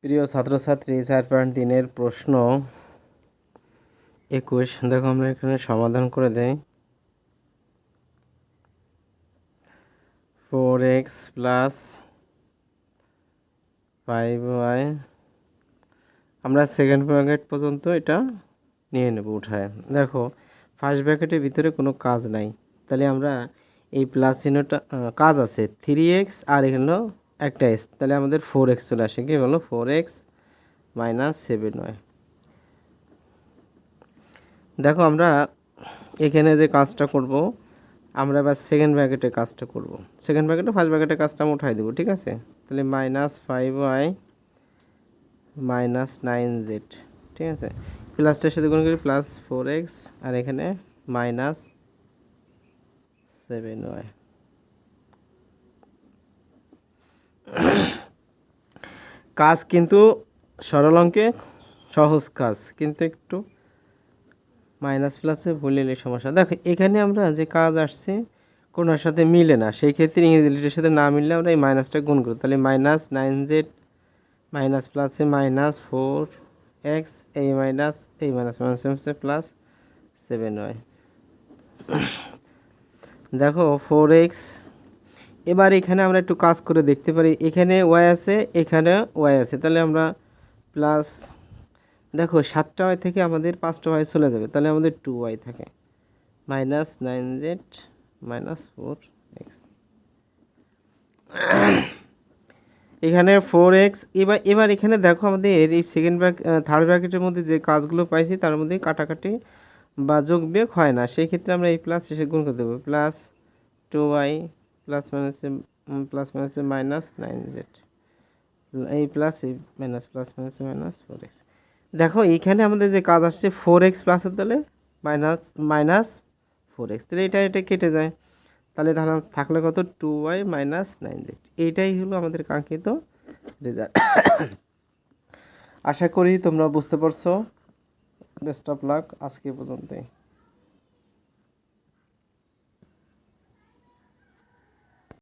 প্রিয় ছাত্রছাত্রী 4.3 এর প্রশ্ন 21 দেখো আমরা এখানে সমাধান করে দেই। 4x প্লাস 5y আমরা সেকেন্ড ব্র্যাকেট পর্যন্ত এটা নিয়ে নেব উঠায়। দেখো ফার্স্ট ব্র্যাকেটের ভিতরে কোনো কাজ নাই, তাহলে আমরা এই প্লাস চিহ্নটা কাজ আছে 3x আর এখানে একটা এস, তাহলে আমাদের 4x চলে আসে। কি বলো 4x মাইনাস 7y। দেখো আমরা এখানে যে কাজটা করব, আমরা এবার সেকেন্ড ব্র্যাকেটে কাজটা করব। সেকেন্ড ব্র্যাকেটে ফার্স্ট ব্র্যাকেটে কাজটা আমি উঠাই দেবো, ঠিক আছে। তাহলে মাইনাস 5y মাইনাস 9z, ঠিক আছে। প্লাসটার সাথে গুণ করি প্লাস 4x আর এখানে মাইনাস 7y। কাজ কিন্তু সরল অঙ্কে সহজ কাজ, কিন্তু একটু মাইনাস প্লাসে ভুলে নিলে সমস্যা। দেখো এখানে আমরা যে কাজ আসছে কোনোর সাথে মিলে না, সেই ক্ষেত্রে ইংরেজি লিটারের সাথে না মিললে আমরা এই মাইনাসটা গুণ করি। তাহলে মাইনাস 9z মাইনাস প্লাসে মাইনাস 4x এই মাইনাস মাইনাসে প্লাস 7y। দেখো 4x, এবার এখানে আমরা একটু কাজ করে দেখতে পারি। এখানে y আছে, এখানে y আছে, তাহলে আমরা প্লাস, দেখো 7টা y থেকে আমাদের 5টা y চলে যাবে, তাহলে আমাদের 2y থাকে মাইনাস 9z মাইনাস 4x। এখানে 4x। এবার এখানে দেখো আমাদের এই সেকেন্ড থার্ড ব্র্যাকেটের মধ্যে যে কাজগুলো পাইছি তার মধ্যে কাটাকাটি বা যোগ বিয়োগ হয় না, সেই ক্ষেত্রে আমরা এই প্লাস শেষে গুণ করে দেবো। প্লাস 2y প্লাস মাইনাসে মাইনাস 9z এই প্লাস এই মাইনাস মাইনাস 4x। দেখো এইখানে আমাদের যে কাজ আসছে 4x প্লাসের তাহলে মাইনাস 4x, তাহলে এটা কেটে যায়, তাহলে থাকলে কত 2y মাইনাস 9z। এইটাই হলো আমাদের কাঙ্ক্ষিত রেজাল্ট। আশা করি তোমরা বুঝতে পারছো। বেস্ট অফ লাক, আজকে পর্যন্তই।